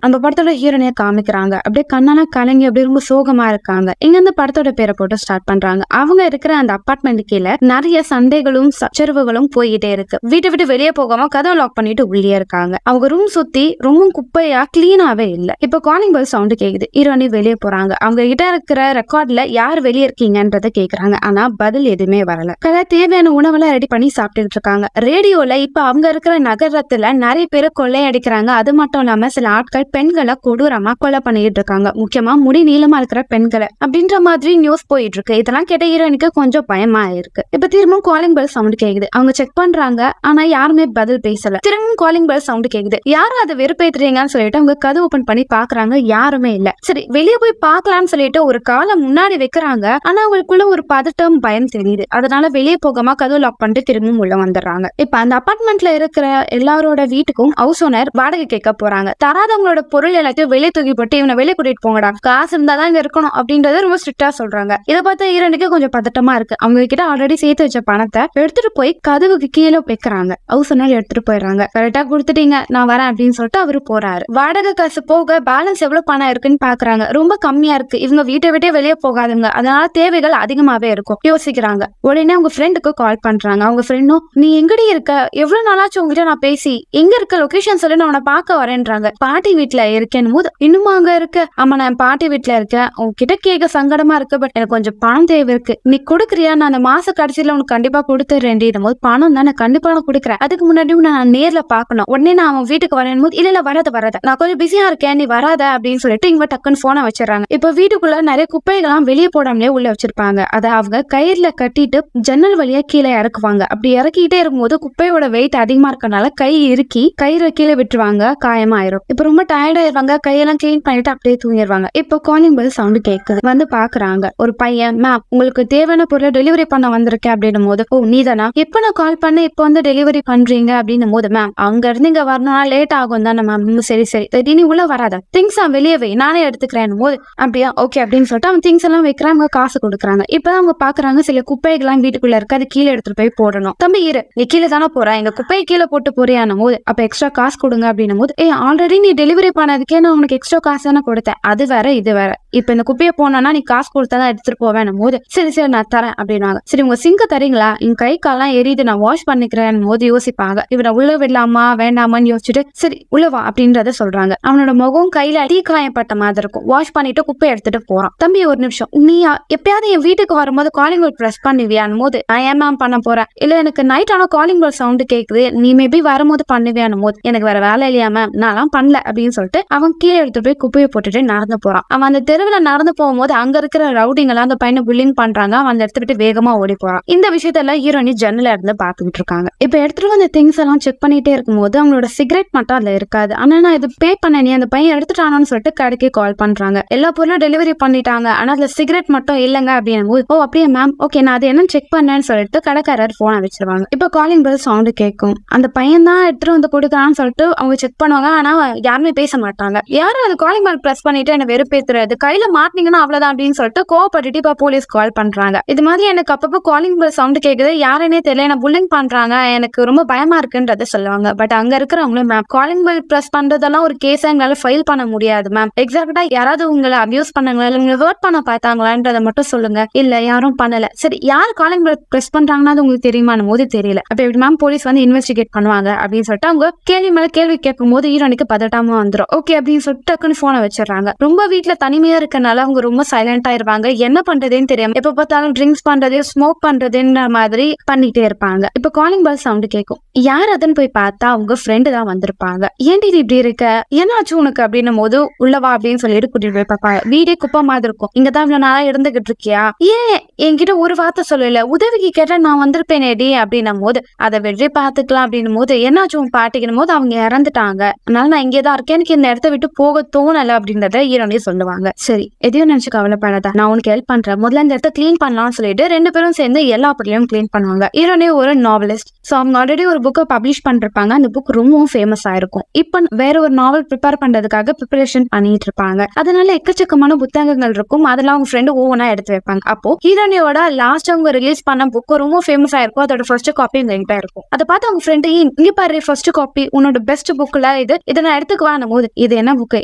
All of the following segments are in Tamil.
அந்த படத்தோட ஹீரோனியா காமிக்கிறாங்க. அப்படியே கண்ணெல்லாம் கலங்கி அப்படியே ரொம்ப சோகமா இருக்காங்க. இங்க இந்த படத்தோட பேரை போட்டு ஸ்டார்ட் பண்றாங்க. அவங்க இருக்கிற அந்த அபார்ட்மெண்ட் கீழே நிறைய சண்டைகளும் சச்சரவுகளும் போயிட்டே இருக்கு. வீட்டை விட்டு வெளியே போகாம கதவை லாக் பண்ணிட்டு உள்ளே இருக்காங்க. அவங்க ரூம் சுத்தி ரொம்ப குப்பையா கிளீனாவே இல்ல. இப்ப காலிங் பெல் சவுண்ட் கேக்குது. ஹீரோனி வெளியே போறாங்க. அவங்க கிட்ட இருக்கிற ரெக்கார்ட்ல யார் வெளியே இருக்கீங்கன்றத கேக்குறாங்க. ஆனா பதில் எதுவுமே வரல. தேவையான உணவெல்லாம் ரெடி பண்ணி சாப்பிட்டுட்டு இருக்காங்க. ரேடியோல இப்ப அவங்க இருக்கிற நகரத்துல நிறைய பேர் கொள்ளையடிக்கிறாங்க. அது மட்டும் இல்லாம சில ஆட்கள் பெண்களை கொடூரமா கொலை பண்ணிட்டு இருக்காங்க. முக்கியமா முடி நீளமா இருக்கிற பெண்களை அப்படின்ற மாதிரி நியூஸ் போயிட்டு இருக்கு. இதெல்லாம் கேட்ட ஹீரோனுக்கு கொஞ்சம் பயமா இருக்கு. இப்ப திரும்பவும் காலிங் பெல் சவுண்ட் கேக்குது. அவங்க செக் பண்றாங்க. ஆனா யாருமே பதில் பேசல. திரும்பவும் காலிங் பெல் சவுண்ட் கேக்குது. யாரும் அதை வெறுப்பேத்துறீங்கன்னு சொல்லிட்டு அவங்க கதவு ஓபன் பண்ணி பாக்குறாங்க. யாருமே இல்ல. சரி வெளியே போய் பாக்கலாம்னு சொல்லிட்டு ஒரு காலை முன்னாடி வைக்கிறாங்க. ஆனா அவங்களுக்குள்ள ஒரு பதட்டம் பயம் தெரியுது. அதனால வெளியே போகாம கதவு லாக் பண்ணிட்டு திரும்பவும் உள்ள வந்துடுறாங்க. இப்ப அந்த அபார்ட்மெண்ட்ல இருக்கிற எல்லாரோட வீட்டுக்கும் ஹவுஸ் ஓனர் வாடகை கேட்க போறாங்க. தராதவங்களோட பொருள் எல்லாத்தையும் வெளியே தூக்கி போட்டு இவனை வெளியே கூட்டிட்டு போங்கடா, காசு இருந்தாதான் இங்க இருக்கணும் அப்படின்றத ரொம்ப ஸ்ட்ரிக்டா சொல்றாங்க. இதை பார்த்த ஹீரோனுக்கு கொஞ்சம் பதட்டமா இருக்கு. அவங்க கிட்ட ஆல்ரெடி சேர்த்து வச்ச பணத்தை எடுத்துட்டு போய் கதவுக்கு கீழே வைக்கிறாங்க. ஹவுஸ் ஓனர் எடுத்துட்டு போயிடுறாங்க. கரெக்டா கொடுத்துட்டீங்க, நான் வரேன் அப்படின்னு சொல்லிட்டு அவரு போறாரு. வாடகை காசு போக பேலன்ஸ் எவ்வளவு பணம் இருக்குன்னு பாக்குறாங்க. ரொம்ப கம்மியா இருக்கு. இவங்க வீட்டை விட்டே வெளியே போகாதுங்க. அதனால தேவைகள் அதிகமாவே இருக்கும். யோசிக்கிறாங்க. உடனே அவங்க ஃப்ரெண்டுக்கு கால் பண்றாங்க. அவங்க ஃப்ரெண்டும் நீ எங்கடி இருக்க, எவ்வளவு நாளாச்சும் உங்ககிட்ட நான் பேசி எங்க இருக்க லொகேஷன் சொல்லி நான் உன்னை பார்க்க வரேன்றாங்க. பாட்டி வீட்டுல இருக்கேன்னு போது இன்னுமா அங்க இருக்க? ஆமா நான் பாட்டி வீட்டுல இருக்கேன். உங்ககிட்ட கேட்க சங்கடமா இருக்கு. பட் எனக்கு கொஞ்சம் பணம் தேவை இருக்கு. நீ கொடுக்குறியா? நான் அந்த மாச கடைசியில உனக்கு கண்டிப்பா கொடுத்துறேன். போது பணம் தான் நான் கண்டிப்பா கொடுக்குறேன். அதுக்கு முன்னாடி நான் நேர்ல பாக்கணும். உடனே நான் அவன் வீட்டுக்கு வரேன் போது இல்ல வராத நான் கொஞ்சம் பிஸியா இருக்கேன், நீ வராத அப்படின்னு சொல்லிட்டு இங்க டக்குன்னு போனை வச்சிடறாங்க. இப்ப வீட்டுக்குள்ள நிறைய குப்பைகள்லாம் வெளியே போடாமலே உள்ள வச்சிருப்பாங்க. அதை அவங்க கயிறுல கட்டிட்டு ஜன்னல் வழியா கீழே இறக்குவாங்க. அப்படி இறக்கிட்டே இருக்கும்போது குப்பையோட வெயிட் அதிகமா இருக்கனால கை இறுக்கி கயிறு கீழே விட்டுருவாங்க. காயமாயிரும். இப்ப ரொம்ப டயர்ட் ஆயிருவாங்க. கையெல்லாம் கிளீன் பண்ணிட்டு அப்படியே தூங்கிடுவாங்க. இப்போ காலிங் பெல் சவுண்ட் கேக்குது. வந்து பாக்குறாங்க. ஒரு பையன், மேம் உங்களுக்கு தேவையான பொருளை டெலிவரி பண்ண வந்திருக்கேன் அப்படின்னும் போது, ஓ நீதானா, எப்ப நான் கால் பண்ண இப்ப வந்து டெலிவரி பண்றீங்க அப்படின்னும் போது, மேம் அங்க இருந்து இங்க வரணும்னா லேட் ஆகும் தானே மேம். சரி நீ உள்ள வராத, திங்ஸ் வெளியே வை, நானே எடுத்துக்கிறேன் போது, அப்படியா ஓகே அப்படின்னு சொல்லிட்டு அவன் திங்ஸ் எல்லாம் வைக்கிறாங்க. காசு கொடுக்குறாங்க. இப்பதான் அவங்க பாக்குறாங்க சில குப்பைகள்லாம் வீட்டுக்குள்ள இருக்கு. அது கீழே எடுத்துட்டு போய் போடணும். தம்பி இரு, நீ கீழே தானே போற, எங்க குப்பையை கீழே போட்டு போறியானும் போது, அப்ப எக்ஸ்ட்ரா காசு கொடுங்க அப்படின்னும் போது, ஆல்ரெடி நீ டெலிவரி பண்ணதுக்கே நான் உனக்கு எக்ஸ்ட்ரா காசு தானே கொடுத்தேன், அது வேற இது வேற, இப்ப இந்த குப்பையை போனா நீ காசு கொடுத்தாதான் எடுத்துட்டு போவேன் போது, சரி நான் தரேன் அப்படின்னாங்க. சரி உங்க சிங்க தரீங்களா, என் கை கால்லாம் எரியுது, நான் வாஷ் பண்ணிக்கிறேன் போது யோசிப்பாங்க. இவனை உள்ள விடலாமா வேண்டாமான்னு யோசிச்சுட்டு சரி உள்ளவா அப்படின்றத சொல்றாங்க. அவனோட முகம் கையில அடி காயப்பட்ட மாதிரி இருக்கும். வாஷ் பண்ணிட்டு குப்பை எடுத்துட்டு போறான். தம்பி ஒரு நிமிஷம், நீ எப்பயாவது என் வீட்டுக்கு வரும்போது காலிங் பெல் பிரஸ் பண்ணுவியான் போது, நான் ஏன் மேம் பண்ண போறேன், இல்ல எனக்கு நைட் ஆனா காலிங் பெல் சவுண்ட் கேக்குது, நீ மேபி வரும்போது பண்ணுவியான் போது, எனக்கு வேற வேலை இல்லையா மேம், நான் பண்ணல அப்படின்னு சொல்லிட்டு அவன் கீழே எடுத்துட்டு போய் குப்பையை போட்டுட்டு நடந்து போறான். அவன் அந்த தெருவில் நடந்து போகும்போது அங்க இருக்கிற ரவுடிங் எல்லாம் அந்த பையனை புல்லிங் பண்றாங்க. அவன் அந்த இடத்த விட்டு வேகமா ஓடி போறான். இந்த விஷயத்தெல்லாம் ஹீரோனி ஜன்னல இருந்து பாத்துக்கிட்டு இருக்காங்க. இப்ப எடுத்துட்டு வந்த திங்ஸ் எல்லாம் செக் பண்ணிட்டே இருக்கும்போது அவங்களோட சிகரெட் மட்டும் அதுல இருக்காது. ஆனா நான் இது பே பண்ண, நீ அந்த பையன் எடுத்துட்டானு சொல்லிட்டு கடைக்கு கால் பண்றாங்க. எல்லா பொருளும் டெலிவரி பண்ணிட்டாங்க. ஆனா அதுல சிகரெட் மட்டும் இல்லங்க அப்படின்னு போது, ஓ அப்படியே மேம், ஓகே நான் அது என்னன்னு செக் பண்ணேன்னு சொல்லிட்டு கடைக்காரர் போனை வச்சிருவாங்க. இப்ப காலிங் பெல் சவுண்ட் கேட்கும். அந்த பையன் தான் எடுத்துட்டு வந்து கொடுக்கறான்னு சொல்லிட்டு அவங்க செக் பண்ணுவாங்க. ஆனா யாருமே பேச மாட்டாங்க. யாரும் அது காலிங் பெல் பிரஸ் பண்ணிட்டு என்ன வெறுப்பேத்துறது, கையில மாட்டினீங்கன்னா அவ்வளவுதான் அப்படின்னு சொல்லிட்டு கோவப்பட்டுட்டு இப்ப போலீஸ் கால் பண்றாங்க. இது மாதிரி எனக்கு அப்பப்போ காலிங் பெல் சவுண்ட் கேக்குது, யாருன்னே தெரியல, என்ன புல்லிங் பண்றாங்க, எனக்கு ரொம்ப பயமா இருக்குன்றத சொல்லுவாங்க. பட் அங்க இருக்கிறவங்களும், மேம் காலிங் பெல் பிரஸ் பண்றதெல்லாம் ஒரு கேஸா எங்களால ஃபைல் பண்ண முடியாது மேம், எக்ஸாக்டா யாராவது உங்களை அபியூஸ் பண்ணாங்களா இல்ல உங்களை ஹர்ட் பண்ண பார்த்தாங்களான்றதை மட்டும் சொல்லுங்க. இல்ல யாரும் பண்ணல. சரி யார் காலிங் பெல் பிரஸ் பண்றாங்கன்னா அது உங்களுக்கு தெரியுமான்னு போது தெரியல. அப்ப எப்படி மேம் போலீஸ் வந்து இன்வெஸ்டிகேட் பண்ணுவாங்க அப்படின்னு சொல்லிட்டு அவங்க கேள்வி மேல கேள்வி கேட்கும் போது ஹீரோனுக்கு பதட்டாம வந்துடும். ஓகே அப்படின்னு சொல்லிட்டு டக்குன்னு போனை வச்சிடறாங்க. ரொம்ப வீட்டுல தனிமையா இருக்கனால அவங்க ரொம்ப சைலண்டா இருப்பாங்க. என்ன பண்றதுன்னு தெரியாம எப்ப பார்த்தாலும் ட்ரிங்க்ஸ் பண்றது ஸ்மோக் பண்றதுன்ற மாதிரி பண்ணிட்டே இருப்பாங்க. இப்ப காலிங் பெல் சவுண்ட் கேட்கும். யார் அதுன்னு போய் பார்த்தா அவங்க ஃப்ரெண்டு தான் வந்திருப்பாங்க. ஏன்டி இப்படி இருக்க, என்னாச்சு உனக்கு அப்படின்னும் போது, உள்ளவா அப்படின்னு சொல்லிட்டு கூட்டிட்டு போய் பாப்பாங்க. வீடே குப்பை மாதிரி இருக்கும். இங்கதான் இவ்வளவு நாளா இருந்துகிட்டு இருக்கியா, ஏன் என்கிட்ட ஒரு வார்த்தை சொல்லல, உதவிக்கு கேட்டா நான் வந்திருப்பேனேடி அப்படின்னும் போது, அதை வெற்றி பாத்துக்கலாம் அப்படின்னும் போது, என்னாச்சு உன் பாட்டிக்கணும் போது அவங்க இறந்துட்டாங்க, அதனால நான் இங்கேதான் இருக்கேன், எனக்கு இந்த இடத்த விட்டு போக தோணல அப்படின்றத ஹீரோனே சொல்லுவாங்க. சரி எதையும் நினைச்சு கவலைப்படாத, நான் உனக்கு ஹெல்ப் பண்றேன், முதல்ல இந்த இடத்த கிளீன் பண்ணலாம்னு சொல்லிட்டு 2 பேரும் சேர்ந்து எல்லா பொருளையும் கிளீன் பண்ணுவாங்க. ஹீரோனே ஒரு நாவலிஸ்ட், சோ அவங்க ஆல்ரெடி ஒரு புக்கை பப்ளிஷ் பண்ணிருப்பாங்க. அந்த புக் ரொம்பவும் ஃபேமஸ் ஆயிருக்கும். இப்ப வேற ஒரு நாவல் ப்ரிப்பேர் பண்றதுக்காக ப்ரிப்பரேஷன் பண்ணிட்டு இருப்பாங்க. அதனால எக்கச்சக்கமான புத்தகங்கள் இருக்கும். அதெல்லாம் அவங்க ஃப்ரெண்டு ஓவனா எடுத்து வைப்பாங்க. அப்போ ஹீரோனியோட லாஸ்ட் அவங்க ரிலீஸ் பண்ண புக் ரொம்ப ஃபேமஸ் ஆயிருக்கும். அதோட ஃபர்ஸ்ட் காப்பி எங்ககிட்ட இருக்கும். அதை பார்த்து அவங்க ஃப்ரெண்டு இங்க பாரு ஃபர்ஸ்ட் காப்பி, உன்னோட பெஸ்ட் புக்ல இதை நான் எடுத்துக்குவான் போது, இது என்ன புக்,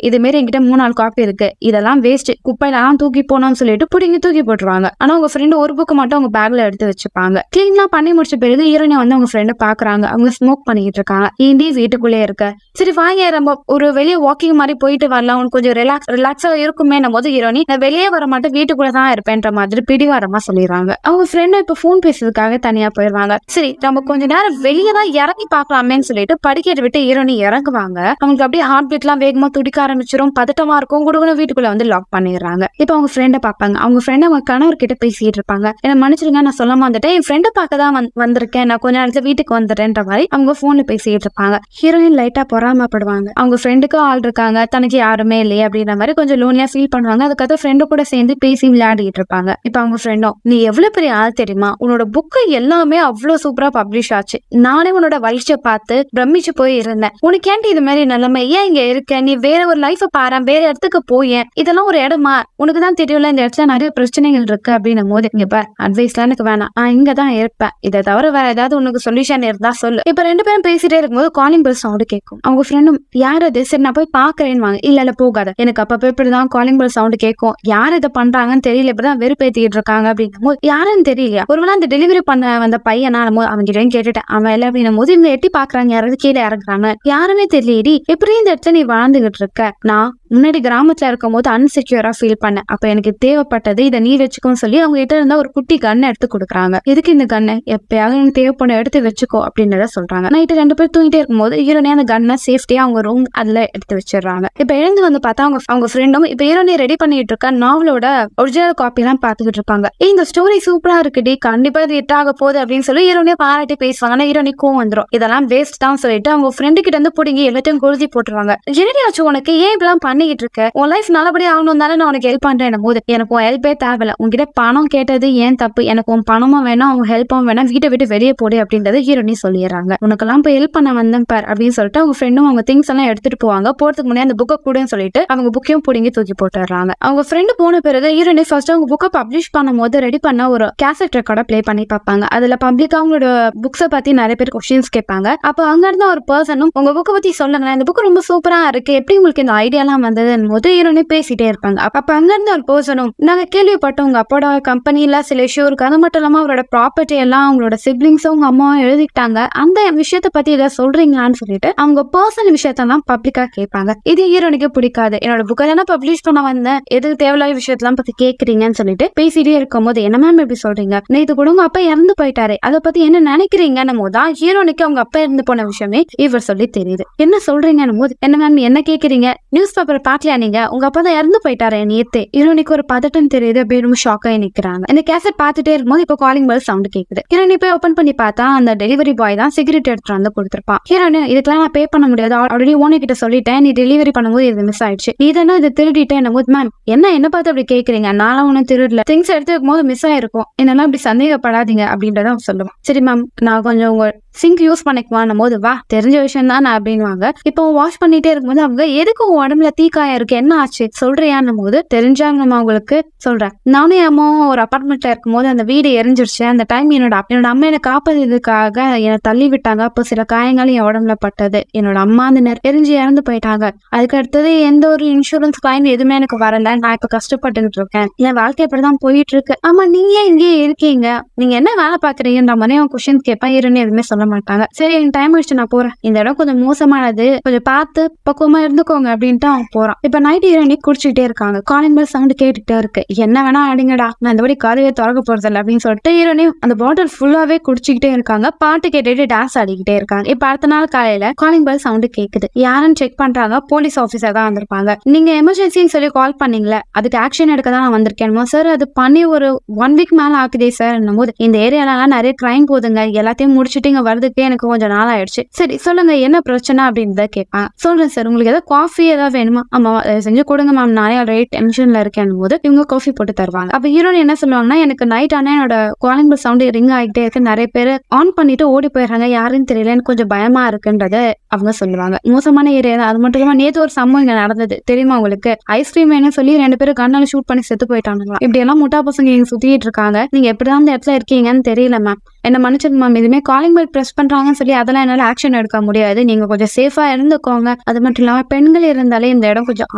இது மாரி என்கிட்ட 3-4 காப்பி இருக்கு, இதெல்லாம் வேஸ்ட், குப்பையிலாம் தூக்கி போனோம்னு சொல்லிட்டு புடிங்கி தூக்கி போட்டுருவாங்க. ஆனா அவங்க ஃப்ரெண்டு ஒரு புக் மட்டும் அவங்க பேக்ல எடுத்து வச்சுப்பாங்க. கிளீன்லாம் பண்ணி முடிச்ச பிறகு ஹீரோனியா வந்து அவங்க ஃப்ரெண்டை பாக்குறாங்க. அவங்க ஸ்மோக் பண்ணிட்டு இருக்காங்க. ஏண்டி வீட்டுக்குள்ளே இருக்க, சரி வாங்க நம்ம ஒரு வெளியே வாக்கிங் மாதிரி போயிட்டு வரலாம், உனக்கு கொஞ்சம் ரிலாக்ஸா இருக்குமே போது ஹீரோனி நான் வெளியே வர மாட்டேன், வீட்டுக்குள்ளதான் இருப்பேன்ற மாதிரி பிடிவாரமா சொல்லிடுறாங்க. அவங்க ஃப்ரெண்ட் இப்ப போன் பேசுறதுக்காக தனியா போயிருவாங்க. சரி நம்ம கொஞ்ச நேரம் வெளியே தான் இறங்கி பாக்கலாமேன்னு சொல்லிட்டு படிக்கட்டு விட்டு ஹீரோனி இறங்குவாங்க. அவங்களுக்கு அப்படியே ஹார்ட் பீட் எல்லாம் வேகமா துடிக்க ஆரம்பிச்சிடும், பதட்டமா இருக்கும். குடுகுன்னு வீட்டுக்குள்ள வந்து லாக் பண்ணிடுறாங்க. இப்ப அவங்க ஃப்ரெண்டை பாப்பாங்க. அவங்க ஃப்ரெண்ட் அவங்க கணவர் கிட்ட பேசிட்டு இருப்பாங்க. என்ன மன்னிச்சிருங்க, நான் சொல்லாம வந்துட்டேன், என் ஃப்ரெண்டை பார்க்க தான் வந்திருக்கேன், நான் கொஞ்ச நேரத்துல வீட்டுக்கு வந்துடுறேன்ற மாதிரி அவங்க போன்ல பேசிட்டு இருப்பாங்க. ஹீரோயின் லைட்டா பொறாமப்படுவாங்க. அவங்க ஃப்ரெண்டுக்கு ஆள் இருக்காங்க, தனக்கு யாருமே இல்லையே அப்படின்ற மாதிரி கொஞ்சம் லோன்லியா ஃபீல் பண்ணுவாங்க. அதுக்காக ஃப்ரெண்டு கூட சேர்ந்து பேசி விளையாடிட்டு இருப்பாங்க. இப்ப அவங்க ஃப்ரெண்டும், நீ எவ்வளவு பெரிய ஆள் தெரியுமா, உன்னோட புக்கு எல்லாமே அவ்வளவு சூப்பரா பப்ளிஷ் ஆச்சு, நானே உன்னோட வளர்ச்சியை பார்த்து பிரமிச்சு போய் இருந்தேன், உனக்கு ஏன்டி இது மாதிரி நிலைமை, ஏன் இங்க இருக்க, நீ வேற ஒரு லைஃப பாரு, வேற இடத்துக்கு போய், இதெல்லாம் ஒரு இடமா, உனக்கு தான் தெரியல இந்த இடத்துல நிறைய பிரச்சனைகள் இருக்கு அப்படின்னும் போது, இங்க பார் அட்வைஸ்லாம் எனக்கு வேணாம், இங்கதான் இருப்பேன், இதை தவிர வேற ஏதாவது உனக்கு சொல்யூஷன் இருந்தா சொல்லு. இப்ப 2 பேரும் பேசிட்டே இருக்கும்போது காலிங் பெல் சவுண்ட் கேட்கும். அவங்க ஃப்ரெண்டும் யார் அது, சரி நான் போய் பாக்குறேன்னு வாங்க. இல்ல போகாத, எனக்கு அப்பப்ப இப்படிதான் காலிங் பெல் சவுண்ட் கேட்கும், யார் இதை பண்றாங்கன்னு தெரியல, இப்பதான் வெறுப்பேத்திட்டு இருக்காங்க அப்படின்னும் போது, யாருன்னு தெரியலையா, ஒருவேளை அந்த டெலிவரி பண்ண வந்த பையனா, அவங்க கிட்ட கேட்டுட்டேன், அவன் இல்ல அப்படின்னும் போது இவங்க எட்டி பாக்குறாங்க, யாராவது கீழே இறங்குறாங்க, யாருமே தெரியலடி, எப்படி இந்த இடத்துல நீ வாழ்ந்துகிட்டு இருக்க, நான் முன்னாடி கிராமத்துல இருக்கும் போது அன்செக்யூரா ஃபீல் பண்ண, அப்ப எனக்கு தேவைப்பட்டது இதை நீ வச்சுக்கோன்னு சொல்லி அவங்க கிட்ட இருந்தா ஒரு குட்டி கண்ணை எடுத்து கொடுக்குறாங்க. எதுக்கு இந்த கண்ணை, எப்பயாவது எனக்கு தேவைப்பட எடுத்து வச்சுக்கோ அப்படின்றத சொல்றாங்க. நைட்டு 2 பேர் தூங்கிட்டே இருக்கும்போது ஹீரோனே அந்த கண்ணை சேஃப்டியா அவங்க ரூம் அதுல எடுத்து வச்சிடறாங்க. இப்ப எழுந்து வந்து பார்த்தா அவங்க ஃப்ரெண்டும் இப்ப ஹீரோனே ரெடி பண்ணிட்டு இருக்க நாவலோட ஒரிஜினல் காப்பி எல்லாம் பாத்துக்கிட்டு இருப்பாங்க. இந்த ஸ்டோரி சூப்பரா இருக்குடி, கண்டிப்பா இது ஹிட் ஆக போகுது அப்படின்னு சொல்லி ஹீரோனே பாராட்டி பேசுவாங்க. ஆனா ஹீரோனி கோவம் வந்துடும், இதெல்லாம் வேஸ்ட் தான் சொல்லிட்டு அவங்க ஃப்ரெண்டு கிட்ட இருந்து பிடிங்கி எல்லாத்தையும் குருதி போட்டுருவாங்க. என்னடியாச்சும் உனக்கு, ஏன் இப்பெல்லாம் பண்ணிக்கிட்டு இருக்க, உன் லைஃப் நல்லபடியா ஆகணும் தானே நான் உனக்கு ஹெல்ப் பண்றேன் போது, எனக்கு உன் ஹெல்ப்பே தேவையில்ல, உங்ககிட்ட பணம் கேட்டது ஏன் தப்பு, எனக்கு உன் பணமும் வேணாம் அவங்க ஹெல்ப்பும் வேணாம், வீட்டை விட்டு வெளியே போடு அப்படின்றது ஹீரோனி சொல்லிடுறாங்க. உனக்கெல்லாம் போய் ஹெல்ப் பண்ண வந்தேன் பார் அப்படின்னு சொல்லிட்டு அவங்க ஃப்ரெண்டும் அவங்க திங்ஸ் எல்லாம் எடுத்துட்டு போவாங்க. போறதுக்கு முன்னாடி அந்த புக்கை கூடன்னு சொல்லிட்டு அவங்க புக்கையும் பிடிங்கி தூக்கி போட்டுறாங்க. அவங்க ஃப்ரெண்டு போன பிறகு ஹீரோனி ஃபர்ஸ்ட் அவங்க புக்கை பப்ளிஷ் பண்ணும் போது ரெடி பண்ண ஒரு கேசட் ரெக்கார்டை பிளே பண்ணி பார்ப்பாங்க. அதுல பப்ளிக்கா அவங்களோட புக்ஸை பத்தி நிறைய பேர் கொஸ்டின்ஸ் கேட்பாங்க. அப்ப அங்க இருந்த ஒரு பர்சனும் உங்க புக்கை பத்தி சொல்லுங்க, இந்த புக் ரொம்ப சூப்பரா இருக்கு, எப்படி உங்களுக்கு இந்த ஐடியா எல்லாம் வந்ததுன்னு போது ஹீரோனி பேசிட்டே இருப்பாங்க. அப்ப அங்க இருந்த ஒரு பர்சனும், நாங்க கேள்விப்பட்டோம் உங்க அப்போட கம்பெனில சில இஷ்யூ இருக்கு, அது மட்டும் இல்லாம அவரோட ப்ராப்பர்ட்டி எல்லாம் அவங்களோட சிப்ளிங்ஸும் உங்க அம்மாவும் எழுதிக்கிட்டாங்க, அந்த விஷயத்த பத்தி இதை சொல்றீங்களான்னு சொல்லிட்டு அவங்க பர்சனல் விஷயத்தான் பப்ளிக்கா கேட்பாங்க. இது ஹீரோனிக்கு பிடிக்காது. என்னோட புக்கை தானே பப்ளிஷ் பண்ண வந்தேன், எதுக்கு தேவையில்லாத விஷயத்தெல்லாம் பத்தி கேக்குறீங்கன்னு சொல்லிட்டு பேசிட்டே இருக்கும் போது, என்ன மேம் இப்படி சொல்றீங்க, நேத்து கூட உங்க அப்பா இறந்து போயிட்டாரு, அதை பத்தி என்ன நினைக்கிறீங்கன்னு போதுதான் ஹீரோனிக்கு அவங்க அப்பா இறந்து போன விஷயமே இவர் சொல்லி தெரியுது. என்ன சொல்றீங்கன்னு போது, என்ன மேம் என்ன கேக்குறீங்க, நியூஸ் பேப்பர் பாக்கலையா நீங்க, உங்க அப்பா தான் இறந்து போயிட்டாரு நேத்து. ஹீரோனிக்கு ஒரு பதட்டம் தெரியுது, அப்படியே ரொம்ப ஷாக் ஆகி நிக்கிறாங்க. இந்த கேசட் பாத்துட்டே இருக்கும்போது இப்போ காலிங் பெல் சவுண்ட் கேக்குது. ஹீரோனி போய் ஓபன் பண்ணி பார்த்தா அந்த டெலிவரி பாய் தான் சிகரெட் எடுத்து வந்து கொடுத்துருப்பான். ஹீரோனி, இதுக்கெல்லாம் நான் பே பண்ண முடியாது, ஆல்ரெடி ஓனர் கிட்ட சொல்லிட்டேன், நீ டெலிவரி பண்ணும்போது இது மிஸ் ஆயிடுச்சு, நீ தானே இது திருடிட்டேன் போது, மேம் என்ன பார்த்து அப்படி கேக்குறீங்க, நானும் ஒன்னும் திருடல, திங்ஸ் எடுத்து வைக்கும் போது மிஸ் ஆயிருக்கும், என்னெல்லாம் அப்படி சந்தேகப்படாதீங்க அப்படின்றத சொல்லுவான். சரி மேம், நான் கொஞ்சம் உங்க சிங்க் யூஸ் பண்ணிக்குவான் போது, வா தெரிஞ்ச விஷயம் தான் அப்படின்வாங்க. இப்போ வாஷ் பண்ணிட்டே இருக்கும்போது அவங்க, எதுக்கு உடம்புல தீக்காயம் இருக்கு, என்ன ஆச்சு சொல்றியான்னும் போது, தெரிஞ்சாங்க நம்ம அவங்களுக்கு சொல்றேன், நானும் அம்மாவும் ஒரு அபார்ட்மெண்ட்ல இருக்கும் போது அந்த வீடு எரிஞ்சிருச்சு, அந்த டைம் என்னோட அம்மா என்னை காப்பதுக்காக என்னை தள்ளி விட்டாங்க, அப்போ சில காயங்கள் என் உடம்புல பட்டது, என்னோட அம்மா அந்த எரிஞ்சு இறந்து போயிட்டாங்க, அதுக்கு அடுத்தது எந்த ஒரு இன்சூரன்ஸ் கிளைம் எதுவுமே எனக்கு வரல, நான் இப்ப கஷ்டப்பட்டுக்கிட்டு இருக்கேன், என் வாழ்க்கை இப்படிதான் போயிட்டு இருக்கு, ஆமா நீங்க இங்கே இருக்கீங்க, நீங்க என்ன வேலை பாக்குறீங்கன்ற மாதிரி அவன் கொஸ்டின் கேட்பேன். ஹீரோனி எதுவுமே சொல்ல மாட்டாங்க. சரி எனக்கு டைம் ஆயிடுச்சு நான் போறேன், இந்த இடம் கொஞ்சம் மோசமானது, கொஞ்சம் பார்த்து பக்குவமா இருந்துக்கோங்க அப்படின்ட்டு அவன் போறான். இப்ப நைட் ஹீரோனி குடிச்சுக்கிட்டே இருக்காங்க. காலிங் பெல் சவுண்ட் கேட்டுட்டே இருக்கு. என்ன வேணா அடிங்கடா, நான் இந்த மாதிரி கதவே திறக்க போறதில்ல அப்படின்னு சொல்லிட்டு ஹீரோனி அந்த பாட்டில் ஃபுல்லாவே குடிச்சுக்கிட்டே இருக்காங்க. பாட்டு கேட்டுட்டு டான்ஸ் ஆடிக்கிட்டே இருக்காங்க. இப்ப அடுத்த நாள் காலையில காலிங் பெல் சவுண்ட் கேக்குது. யாருன்னு செக் பண்றாங்க. போலீஸ் ஆபீசர் தான் வந்திருப்பாங்க. நீங்க எமர்ஜென்சின்னு சொல்லி கால் பண்ணீங்களே, அதுக்கு ஆக்ஷன் எடுக்க தான் நான் வந்திருக்கேன் சார், அது பண்ணி ஒரு 1 வீக் மேல ஆக்குதே சார் போது, இந்த ஏரியாலாம் நிறைய கிரைம் போதுங்க, எல்லாத்தையும் முடிச்சுட்டு இங்க வரதுக்கே எனக்கு கொஞ்சம் நாள் ஆயிடுச்சு, சரி சொல்லுங்க என்ன பிரச்சனை அப்படின்றத கேட்பாங்க. சொல்றேன் சார், உங்களுக்கு ஏதாவது காஃபி ஏதாவது வேணுமா, ஆமா செஞ்சு கொடுங்க மேம், நானே ஆல்ரெடி டென்ஷன்ல இருக்கேன் போது இவங்க காஃபி போட்டு தருவாங்க. அப்ப ஹீரோயின் என்ன சொல்லுவாங்கன்னா, எனக்கு நைட் ஆனா என்னோட காலிங் பெல் சவுண்ட் ரிங் ஆகிட்டே இருக்கு, நிறைய பேர் ஆன் பண்ணிட்டு ஓடி போயிடுறாங்க, யாருன்னு தெரியல, எனக்கு கொஞ்சம் பயமா இருக்குன்றத அவங்க சொல்லுவாங்க. மோசமான ஏரியா தான். அது மட்டும் இல்லாம நேத்து ஒரு சம்பவம் இங்க நடந்தது தெரியுமா உங்களுக்கு? ஐஸ்கிரீம் வேணும்னு சொல்லி 2 பேரும் கண்ணால ஷூட் பண்ணி செத்து போயிட்டாங்களா. இப்படி எல்லாம் முட்டா பசங்க இங்க சுத்திட்டு இருக்காங்க. நீங்க எப்படிதான் அந்த இடத்துல இருக்கீங்கன்னு தெரியல மேம், என்ன மன்னிச்சிருங்க மேம். இதுமே காலிங் பெல் பிரஸ் பண்றாங்கன்னு சொல்லி அதெல்லாம் என்னால ஆக்ஷன் எடுக்க முடியாது, நீங்க கொஞ்சம் சேஃபா இருந்துக்கோங்க. அது மட்டும் இல்லாம பெண்கள் இருந்தாலே இந்த இடம் கொஞ்சம்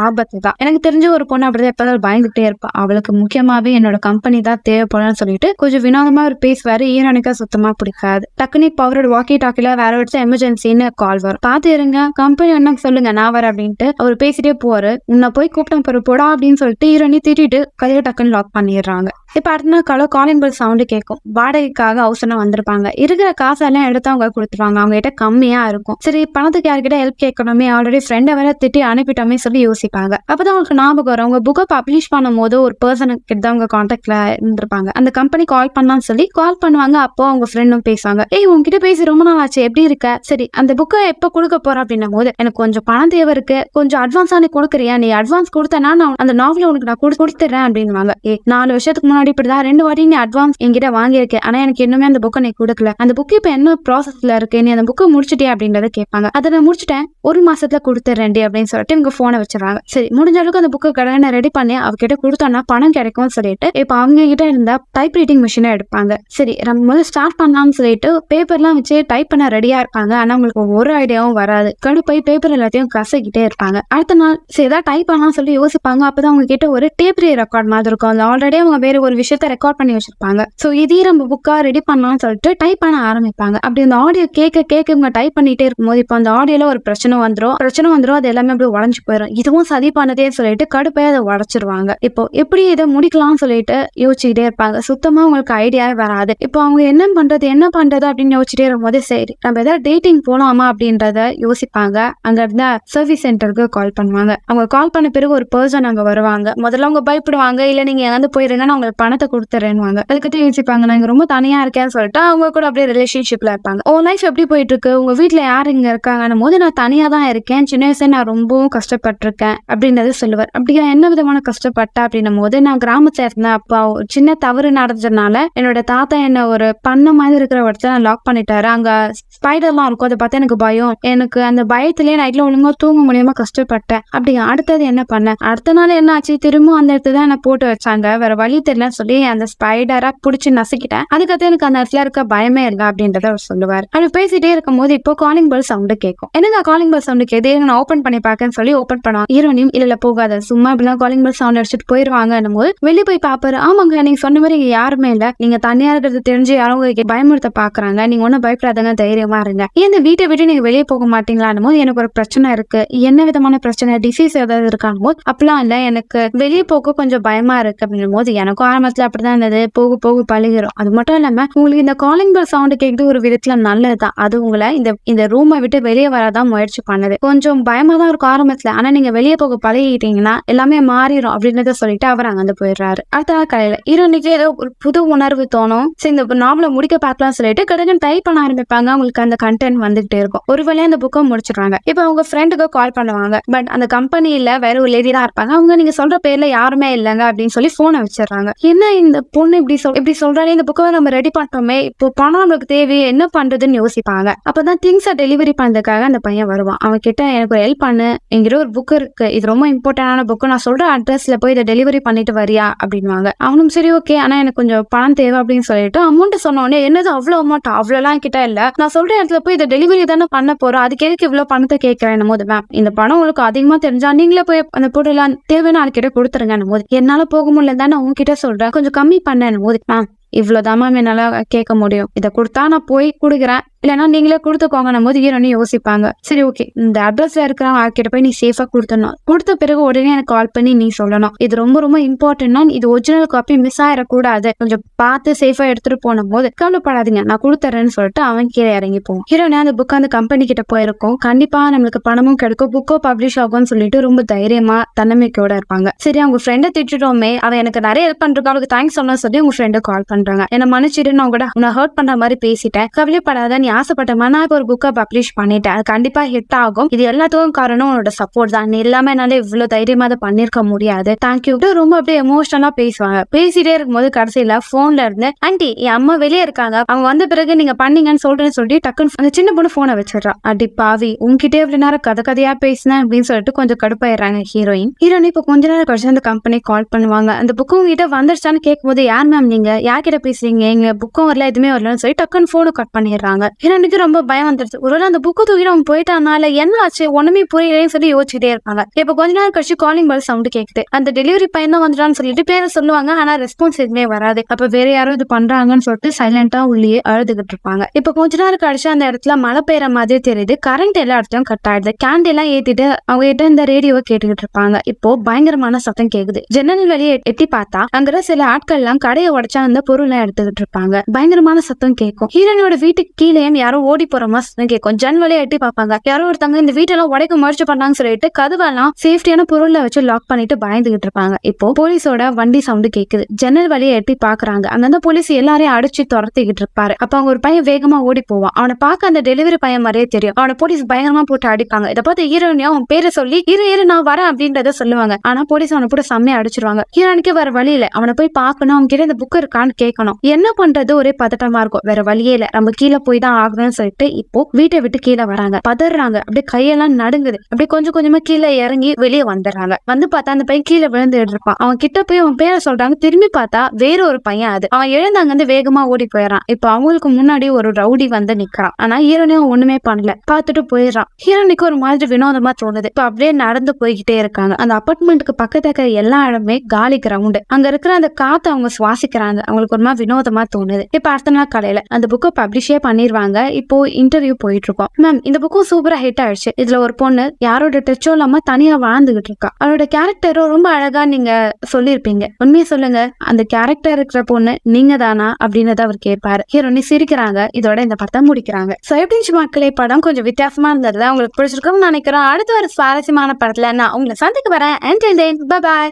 ஆபத்து தான். எனக்கு தெரிஞ்ச ஒரு பொண்ணு அப்படிதான் எப்பதான் பயந்துட்டே இருப்பா, அவளுக்கு முக்கியமாவே என்னோட கம்பெனி தான் தேவைப்படும்னு சொல்லிட்டு கொஞ்சம் வினோதமா ஒரு பேசுவாரு. ஈரானிக்கா சுத்தமா பிடிக்காது. டக்குனு இப்போ அவரோட வாக்கி டாக்கில வேற ஒரு எமர்ஜென்சின்னு கால் வரும். பாத்து இருங்க, கம்பெனி என்ன சொல்லுங்க, நான் வரேன் அப்படின்ட்டு அவர் பேசிட்டே போவாரு. உன்னை போய் கூப்பிட்டேன் பாரு போடா அப்படின்னு சொல்லிட்டு ஈரானி திட்டிட்டு கையை டக்குன்னு லாக் பண்ணிடுறாங்க. இப்ப அடுத்த நாள் காலம் காலிங் பெல் சவுண்டு கேட்கும். வாடகைக்காக அவசரம் வந்திருப்பாங்க. இருக்கிற காசெல்லாம் எடுத்து அவங்க கொடுத்துருவாங்க. அவங்க கிட்ட கம்மியா இருக்கும். சரி பணத்துக்கு யார்கிட்ட ஹெல்ப் கேட்கணுமே, ஆல்ரெடி ஃப்ரெண்டை வேற திட்டி அனுப்பிட்டோமே சொல்லி யோசிப்பாங்க. அப்பதான் அவங்களுக்கு ஞாபகம் வரும், அவங்க புக்கை பப்ளிஷ் பண்ணும் போது ஒரு பர்சன் கிட்ட அவங்க கான்டாக்ட்ல இருந்திருப்பாங்க. அந்த கம்பெனி கால் பண்ணலாம்னு சொல்லி கால் பண்ணுவாங்க. அப்போ அவங்க ஃப்ரெண்டும் பேசுவாங்க, ஏய் உங்ககிட்ட பேசி ரொம்ப நாள் ஆச்சு, எப்படி இருக்க, சரி அந்த புக்கை எப்ப கொடுக்க போற அப்படின்னும் போது, எனக்கு கொஞ்சம் பணம் தேவை இருக்கு, கொஞ்சம் அட்வான்ஸா நீ கொடுக்குறியா, நீ அட்வான்ஸ் கொடுத்தனா நான் அந்த நாவல உனக்கு நான் கொடுத்துறேன் அப்படின்வாங்க. 4 வருஷத்துக்கு முன்னாடி இப்படிதான் 2 வாட்டி நீ அட்வான்ஸ் என்கிட்ட வாங்கியிருக்கேன், ஆனா எனக்கு இன்னுமே அந்த புக்கை நீ கொடுக்கல, அந்த புக்கு இப்ப என்ன ப்ராசஸ்ல இருக்கு, நீ அந்த புக்கை முடிச்சிட்டியா அப்படின்றத கேட்பாங்க. அதை நான் முடிச்சிட்டேன், 1 மாசத்துல கொடுத்துறேன் அப்படின்னு சொல்லிட்டு இவங்க போனை வச்சிடறாங்க. சரி முடிஞ்ச அளவுக்கு அந்த புக்கை கடனை ரெடி பண்ணி அவகிட்ட கொடுத்தோம்னா பணம் கிடைக்கும்னு சொல்லிட்டு இப்ப அவங்க கிட்ட இருந்த டைப் ரைட்டிங் மிஷினை எடுப்பாங்க. சரி நம்ம முதல்ல ஸ்டார்ட் பண்ணலாம்னு சொல்லிட்டு பேப்பர்லாம் வச்சு டைப் பண்ண ரெடியா இருப்பாங்க. ஆனா உங்களுக்கு ஒரு ஐடியாவும் வராது. கடுப்பாய் பேப்பர் எல்லாத்தையும் கசக்கிட்டே இருப்பாங்க. அடுத்த நாள் சரி ஏதாவது டைப் பண்ணலாம்னு சொல்லி யோசிப்பாங்க. அப்பதான் அவங்க கிட்ட ஒரு டேப் ரெக்கார்ட் மாதிரி இருக்கும். அது ஆல்ரெடி அவங்க வேற ஒரு விஷயத்த ரெக்கார்ட் பண்ணி வச்சிருப்பாங்க. சோ இதே நம்ம புக்கா ரெடி பண்ணலாம்னு சொல்லிட்டு டைப் பண்ண ஆரம்பிப்பாங்க. அப்படி அந்த ஆடியோ கேட்க இவங்க டைப் பண்ணிட்டே இருக்கும்போது இப்போ அந்த ஆடியோல ஒரு பிரச்சனை வந்துரும். அது எல்லாமே அப்படி உடஞ்சு போயிடும். இதுவும் சதி பண்ணதே சொல்லிட்டு கடுப்பை அதை உடைச்சிருவாங்க. இப்போ எப்படி இதை முடிக்கலாம்னு சொல்லிட்டு யோசிச்சுக்கிட்டே இருப்பாங்க. சுத்தமா உங்களுக்கு ஐடியாவே வராது. இப்போ அவங்க என்ன பண்றது அப்படின்னு யோசிச்சுட்டே இருக்கும்போது சரி நம்ம ஏதாவது டேட்டிங் போலாமா அப்படின்றத யோசிப்பாங்க. அங்க இருந்த சர்வீஸ் சென்டருக்கு கால் பண்ணுவாங்க. அவங்க கால் பண்ண பிறகு ஒரு பர்சன் அங்க வருவாங்க. முதல்ல அவங்க பயப்படுவாங்க, இல்ல நீங்க எங்க போயிருங்க நான் உங்களுக்கு பணத்தை கொடுத்துறேன்னுவாங்க. அதுக்கிட்ட யோசிப்பாங்க, நான் இங்க ரொம்ப தனியா இருக்கேன்னு சொல்லிட்டு அவங்க கூட அப்படியே ரிலேஷன்ஷிப்ல இருப்பாங்க. உன் லைஃப் எப்படி போயிட்டு இருக்கு, உங்க வீட்டுல யாரு இங்க இருக்காங்கன்னும் போது நான் தனியா தான் இருக்கேன், சின்ன வயசுல நான் ரொம்பவும் கஷ்டப்பட்டிருக்கேன் அப்படின்றத சொல்லுவார். அப்படியா என்ன விதமான கஷ்டப்பட்ட அப்படின்னும் போது, நான் கிராமத்துல இருந்தேன், அப்பா ஒரு சின்ன தவறு நடந்ததுனால என்னோட தாத்தா என்ன ஒரு பண்ண மாதிரி இருக்கிற இடத்துல லாக் பண்ணிட்டாரு. அங்க ஸ்பைடர்லாம் இருக்கும், அதை பார்த்து எனக்கு பயம், எனக்கு அந்த பயத்திலேயே நைட்ல ஒழுங்கா தூங்க முடியாம கஷ்டப்பட்டேன். அப்படி அடுத்தது என்ன பண்ண, அடுத்த நாள் என்ன ஆச்சு, திரும்ப அந்த இடத்துல தான் என்ன போட்டு வச்சாங்க, வேற வழி தெரியலன்னு சொல்லி அந்த ஸ்பைடரா புடிச்சு நசுக்கிட்டேன். அதுக்கடுத்து எனக்கு அந்த இடத்துல இருக்க பயமே இல்லை அப்படின்றத அவர் சொல்லுவார். அப்படி பேசிட்டே இருக்கும் போது இப்போ காலிங் பெல் சவுண்டு கேட்கும். என்னங்க காலிங் பெல் சவுண்டு கேது, நான் ஓபன் பண்ணி பாக்கன்னு சொல்லி ஓபன் பண்ணுவாங்க. ஹீரோனியும் இல்ல போகாத, சும்மா இப்படிலாம் காலிங் பெல் சவுண்ட் அடிச்சுட்டு போயிருவாங்க. போது வெளியே போய் பாப்பாரு. ஆமாங்க நீங்க சொன்ன மாதிரி இங்க யாருமே இல்ல, நீங்க தனியா இருக்கிறது தெரிஞ்சு யாரும் பயமுறுத்த பாக்குறாங்க, நீங்க ஒன்னும் பயப்படாதங்க, தைரியமா இருங்க. இந்த வீட்டை விட்டு நீங்க வெளியே போக மாட்டீங்களான்னு போது, எனக்கு ஒரு பிரச்சனை இருக்கு. என்ன விதமான பிரச்சனை, டிசீஸ் ஏதாவது இருக்கான்னு போது, அப்பெல்லாம் இல்ல எனக்கு வெளியே போக கொஞ்சம் பயமா இருக்கு அப்படின்னும் போது, எனக்கும் ஆரம்பத்துல அப்படிதான் இருந்தது, போக போக பழகிறோம். அது மட்டும் இல்லாம உங்களுக்கு இந்த காலிங் பெல் சவுண்ட் கேட்குது ஒரு விதத்துல நல்லதுதான், அது உங்களை இந்த ரூமை விட்டு வெளியே வராதான் முயற்சி பண்ணது. கொஞ்சம் பயமா தான் இருக்கும் ஆரம்பத்துல, ஆனா நீங்க வெளியே போக பழகிட்டீங்கன்னா எல்லாமே மாறிடும் அப்படின்றத சொல்லிட்டு அவர் அங்க போயிடுறாரு. அடுத்த நாள் காலையில ஹீரோனிக்கு ஏதோ ஒரு புது உணர்வு தோணும். சரி இந்த நாவலை முடிக்க பார்க்கலாம் சொல்லிட்டு கடகன் டைப் பண்ண ஆரம்பிப்பாங்க. அவங்களுக்கு அந்த கண்டென்ட் வந்துகிட்டே இருக்கும். ஒரு வழியா அந்த புக்கை முடிச்சிடுறாங்க. இப்ப அவங்க ஃப்ரெண்டுக்கு கால் பண்ணுவாங்க. பட் அந்த கம்பெனியில வேற ஒரு லேடி தான் இருப்பாங்க. அவங்க நீங்க சொல்ற பேர்ல யாருமே இல்லைங்க அப்படின்னு சொல்லி போனை வச்சிடறாங்க. என்ன இந்த பொண்ணு இப்படி சொல்றாலே, இந்த புக்கை நம்ம ரெடி பண்ணிட்டோமே, இப்போ பணம் நம்மளுக்கு தேவையே, என்ன பண்றதுன்னு யோசிப்பாங்க. அப்பதான் திங்ஸை டெலிவரி பண்றதுக்காக அந்த பையன் வருவான். அவன் கிட்ட எனக்கு ஒரு ஹெல்ப் பண்ணு, என்கிட்ட ஒரு புக் இருக்கு, இது ரொம்ப இம்பார்ட்டன்டான புக்கு, நான் சொல்ற அட்ரஸ்ல போய் இதை டெலிவரி பண்ணிட்டு வரியா அப்படின்வாங்க. அவனும் சரி ஓகே, ஆனா எனக்கு கொஞ்சம் பணம் தேவை அப்படின்னு சொல்லிட்டு அமௌண்ட் சொன்ன உடனே, என்னது அவ்வளவு அமௌண்ட், அவ்வளவுலாம் கிட்ட இல்ல, நான் சொல்ற இடத்துல போய் இதை டெலிவரி தானே பண்ண போறோம், அதுக்கு எதுக்கு இவ்வளவு பணத்தை கேட்கிறேன் போது, மேம் இந்த பணம் உங்களுக்கு அதிகமா தெரிஞ்சா நீங்களே போய் அந்த பொருள் தேவையான ஆள் கிட்ட கொடுத்துருங்க போது, என்னால போக முடியல தானே உங்ககிட்ட சொல்றேன், கொஞ்சம் கம்மி பண்ண போது, மேம் இவ்வளவுதான் மேம் என்னால கேட்க முடியும், இதை கொடுத்தா நான் போய் கொடுக்குறேன், இல்லைன்னா நீங்களே கொடுத்துக்கோங்க போது ஹீரோனி யோசிப்பாங்க. சரி ஓகே, இந்த அட்ரஸ்ல இருக்கிறவங்க ஆக்கிட்ட போய் நீ சேஃபா கொடுத்துடணும், கொடுத்த பிறகு உடனே எனக்கு கால் பண்ணி நீ சொல்லணும், இது ரொம்ப ரொம்ப இம்பார்ட்டன்ட்னா, இது ஒரிஜினல் காப்பி மிஸ் ஆயிடக்கூடாது, கொஞ்சம் பார்த்து சேஃபா எடுத்துட்டு போன போது கவலைப்படாதீங்க நான் கொடுத்துறேன்னு சொல்லிட்டு அவன் கீழே இறங்கி போவோம். ஹீரோனி அந்த புக் அந்த கம்பெனி கிட்ட போயிருக்கும். கண்டிப்பா நம்மளுக்கு பணமும் கிடைக்கும், புக்கோ பப்ளிஷ் ஆகும்னு சொல்லிட்டு ரொம்ப தைரியமா தன்னம்பிக்கையோட இருப்பாங்க. சரி அவங்க ஃப்ரெண்டை திட்டுட்டோமே, அவன் எனக்கு நிறைய ஹெல்ப் பண்றதுக்கு அவளுக்கு தேங்க்ஸ் சொன்னா சொல்லி உங்க ஃப்ரெண்டு கால் பண்றாங்க. என்ன மன்னிச்சிட்டு நான் கூட உன்னை ஹர்ட் பண்ற மாதிரி பேசிட்டேன், கவலைப்படாத, நீ ஆசைப்பட்டமா நான் இப்ப ஒரு புக்கை பப்ளிஷ் பண்ணிட்டேன், அது கண்டிப்பா ஹிட் ஆகும், இது எல்லாத்துக்கும் காரணம் உன்னோட சப்போர்ட் தான், நீ எல்லாமே என்னால இவ்வளவு தைரியமா அதை பண்ணிருக்க முடியாது, தேங்க்யூ. ரொம்ப அப்படியே எமோஷனலா பேசுவாங்க. பேசிட்டே இருக்கும்போது கடைசியில போன்ல இருந்து ஆண்டி என் அம்மா வெளியே இருக்காங்க, அவங்க வந்த பிறகு நீங்க பண்ணீங்கன்னு சொல்றேன்னு சொல்லி டக்குன்னு அந்த சின்ன பொண்ணு போனை வச்சிடறா. அடி பாவி, உங்ககிட்ட எவ்வளவு நேரம் கதையா பேசினேன் அப்படின்னு சொல்லிட்டு கொஞ்சம் கடுப்பாயிடுறாங்க ஹீரோயின். இப்ப கொஞ்ச நேரம் கழிச்சு அந்த கம்பெனி கால் பண்ணுவாங்க. அந்த புக்கு உங்ககிட்ட வந்துருச்சான்னு கேட்கும்போது யார் மேம் நீங்க, யார்கிட்ட பேசுறீங்க, எங்க புக்கும் வரல எதுவுமே வரலன்னு சொல்லி டக்குன்னு போனை கட் பண்ணிடுறாங்க. ஹீரோனுக்கு ரொம்ப பயம் வந்துருச்சு. ஒருவேளை அந்த புக்கு தூக்கிட்டு அவன் போயிட்டானால என்ன ஆச்சு ஒண்ணுமே புரியலன்னு சொல்லி யோசிச்சுட்டே இருப்பாங்க. இப்ப கொஞ்ச நேரம் கழிச்சு காலிங் பெல் சவுண்ட் கேக்குது. அந்த டெலிவரி பையன் தான் வந்துட்டான்னு சொல்லிட்டு பேரை சொல்லுவாங்க. ஆனா ரெஸ்பான்ஸ் எதுவுமே வராது. அப்ப வேற யாரும் இது பண்றாங்கன்னு சொல்லிட்டு சைலண்டா உள்ளே அழுதுகிட்டு இருப்பாங்க. இப்ப கொஞ்ச நேரம் கழிச்சு அந்த இடத்துல மழை பெய்யற மாதிரி தெரியுது. கரண்ட் எல்லா இடத்தையும் கட் ஆயிடுது. கேண்ட் எல்லாம் ஏத்திட்டு அவங்க கிட்ட இந்த ரேடியோவை கேட்டுக்கிட்டு இருப்பாங்க. இப்போ பயங்கரமான சத்தம் கேக்குது. ஜன்னல் வெளியே எட்டி பார்த்தா அங்க சில ஆட்கள் எல்லாம் கடையை உடைச்சா அந்த பொருளை எடுத்துக்கிட்டு இருப்பாங்க. பயங்கரமான சத்தம் கேட்கும். ஹீரோனோட வீட்டுக்கு கீழே யாரோ ஓடி போற மாதிரி சத்தம் கேட்கும். ஜன்னல் வழியா எட்டி பார்ப்பாங்க. யாரோ ஒருத்தங்க இந்த வீட்டெல்லாம் உடைக்க முயற்சி பண்ணாங்கன்னு சொல்லிட்டு கதவெல்லாம் சேஃப்டியான பொருளை வச்சு லாக் பண்ணிட்டு பயந்துகிட்டு இருப்பாங்க. இப்போ போலீஸோட வண்டி சவுண்ட் கேக்குது. ஜன்னல் வழியா எட்டி பாக்குறாங்க. அந்த போலீஸ் எல்லாரையும் அடிச்சு துரத்திக்கிட்டு இருப்பாரு. அப்ப அவங்க ஒரு பையன் வேகமா ஓடி போவான். அவனை பார்க்க அந்த டெலிவரி பையன் மாதிரியே தெரியும். அவனை போலீஸ் பயங்கரமா போட்டு அடிப்பாங்க. இதை பார்த்து ஹீரோனியா அவன் பேரை சொல்லி இரு நான் வரேன் அப்படின்றத சொல்லுவாங்க. ஆனா போலீஸ் அவனை போட்டு செம்மையா அடிச்சிருவாங்க. ஹீரோனுக்கு வேற வழி இல்ல, அவனை போய் பார்க்கணும், அவங்க கிட்ட இந்த புக் இருக்கான்னு கேட்கணும். என்ன பண்றது ஒரே பதட்டமா இருக்கும். வேற வழியே இல்ல, நம்ம கீழே போய் தான் ஆகணும்னு சொல்லிட்டு இப்போ வீட்டை விட்டு கீழே வராங்க. பதறாங்க. அப்படியே கையெல்லாம் நடுங்குது. அப்படியே கொஞ்சம் கொஞ்சமா கீழே இறங்கி வெளியே வந்துடுறாங்க. வந்து பார்த்தா அந்த பையன் கீழே விழுந்து இருப்பான். அவன் கிட்ட போய் அவன் பேரை சொல்றாங்க. திரும்பி பார்த்தா வேற ஒரு பையன். அது அவன் எழுந்தாங்க வந்து வேகமா ஓடி போயிடறான். இப்போ அவங்களுக்கு முன்னாடி ஒரு ரவுடி வந்து நிக்கிறான். ஆனா ஹீரோனியும் ஒண்ணுமே பண்ணல, பார்த்துட்டு போயிடுறான். ஹீரோனிக்கு ஒரு மாதிரி வினோதமா தோணுது. இப்ப அப்படியே நடந்து போய்கிட்டே இருக்காங்க. அந்த அபார்ட்மெண்ட்டுக்கு பக்கத்துல இருக்கிற எல்லா இடமே காலி கிரவுண்டு. அங்க இருக்கிற அந்த காத்து அவங்க சுவாசிக்கிறாங்க. அவங்களுக்கு ஒரு மாதிரி வினோதமா தோணுது. இப்ப அடுத்த நாள் காலையில அந்த புக்கை பப்ளிஷே பண்ணிருவாங்க. இப்போ இன்டர்வியூ போயிட்டு இருக்கோம். மேம் இந்த புக்கும் சூப்பரா ஹிட் ஆயிடுச்சு. இதுல ஒரு பொண்ணு யாரோட டச்சோ இல்லாம தனியா வாழ்ந்துகிட்டு இருக்கா. அவரோட கேரக்டரும் ரொம்ப அழகா நீங்க சொல்லிருப்பீங்க, உண்மையை சொல்லுங்க, அந்த கேரக்டர் இருக்கிற பொண்ணு நீங்க தானா அப்படின்றத அவர் கேட்பாரு. ஹீரோனி சிரிக்கிறாங்க. இதோட இந்த படத்தை முடிக்கிறாங்க. சோ எப்படி மக்களே, படம் கொஞ்சம் வித்தியாசமா இருந்தது, உங்களுக்கு பிடிச்சிருக்கும்னு நினைக்கிறேன். அடுத்த ஒரு சுவாரஸ்யமான படத்துல நான் உங்களை சந்திக்க வரேன். Until then, bye bye.